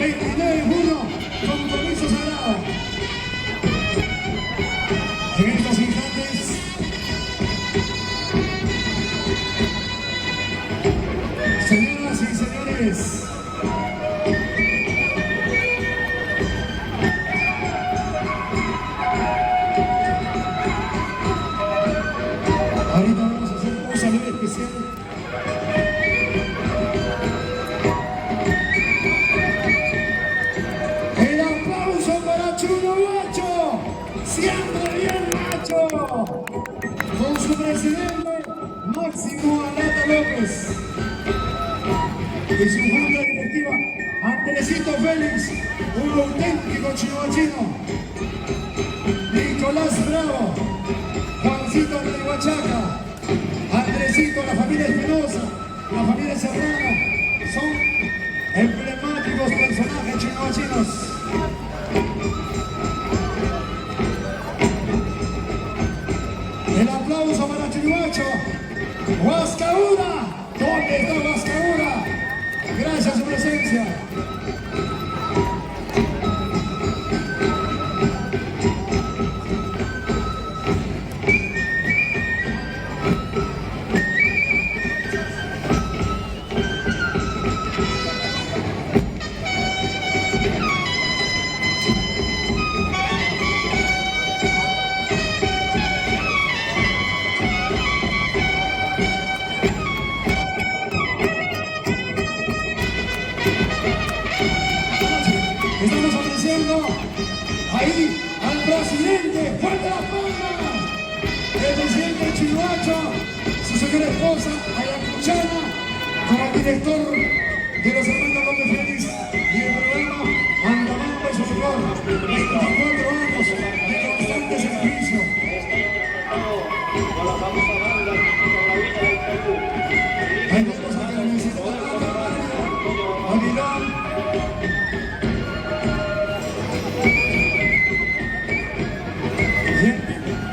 29 de junio, compromiso sagrado. En estos instantes, señoras y señores, ahorita vamos a hacer un saludo especial. El aplauso para Chulo Guacho, siempre bien Nacho, con su presidente Máximo Arata López y su junta directiva Andresito Félix, un auténtico chino, Nicolás Bravo, Juancito de Huachaca, Andresito, la familia Espinosa, la familia Serrano, son emblemáticos personajes chino-chinos. El aplauso para Chirihuacho. Huascaura, ¿dónde está Huascaura? Gracias a su presencia. Estamos ofreciendo ahí al presidente, fuerte la palma, el presidente Chirihuacho, su señora esposa, Ayacuchana, como director de los hermanos López Félix y el programa Andamamba y su flor, 24 años de constante servicio. Con la famosa banda La Vida del Perú. Ahí tenemos a la visita Aguilar.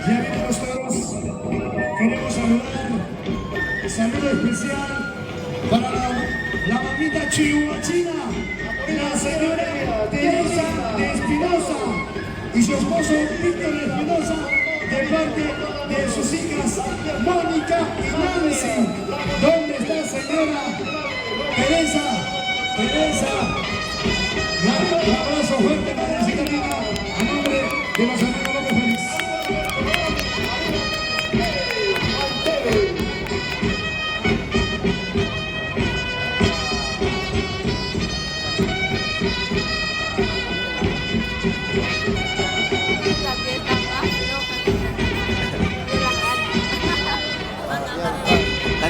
Ya vienen los toros. Queremos saludar. Saludo especial para la mamita chihuahuachina, la señora Teresa de Espinosa y su esposo Víctor de Espinosa, de parte de sus hijas Mónica y Nancy. ¿Dónde está señora Teresa? Un abrazo fuerte para la linda a nombre de los hermanos López Félix.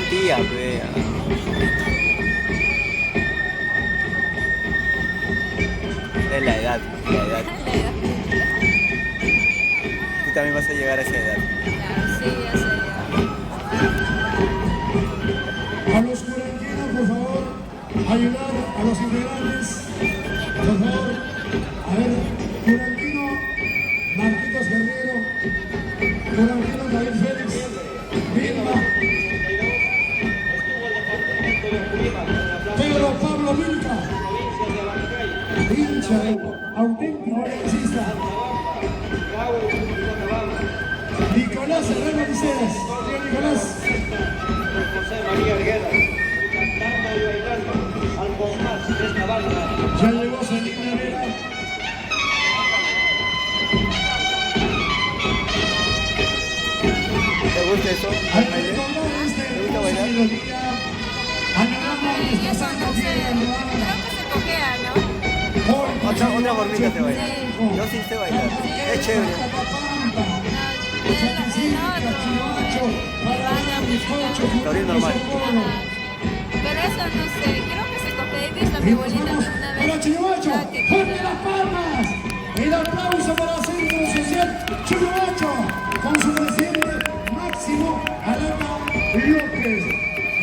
Tía, pues. Es la edad. Tú también vas a llegar a esa edad. Claro, sí, ya sé. A los curanquinos, por favor, ayudar a los integrantes. Por favor, a ver, curanquino Marquitos Guerrero, curanquino David Félix, Vilma, Pedro Pablo Vilca, hincha, auténtico electricista, Nicolás Serrano Liceras, Nicolás. José María Arguera, cantando y bailando al compás de esta banda. Ya llegó Selina Vera. ¿Te gusta eso? Al ¿Baile? recordar este ¿Te gusta hermosa bailar? melodía, anhelamos Y nuestra eso santa no sé, tierra creo peruana. que se cojea, ¿no? Hoy, Otra formita te baila. Sí. Yo sí sé bailar. Es chévere. Taurino normal. Pero eso no sé, creo que se cojea. He visto a mi abuelita una vez. Para Chirihuacho, fuerte las palmas. El aplauso para el Centro Social Chirihuacho con su presidente Máximo Arata López.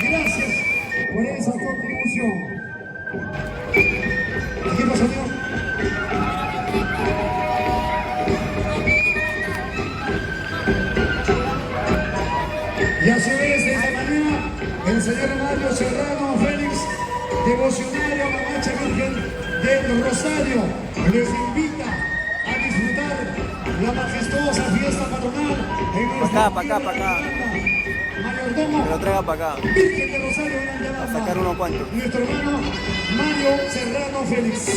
Gracias por esa contribución. Equipo sonido. Y a su vez, de esta manera, el señor Mario Serrano Félix, devocionario a la Macha Virgen, del Rosario les invita a disfrutar la majestuosa fiesta patronal en nuestra Pa' acá, pa' acá. mayordomo Que lo traiga para acá. Virgen de Rosario Gran Yabamba. A sacar unos cuantos. Nuestro hermano Mario Serrano Félix.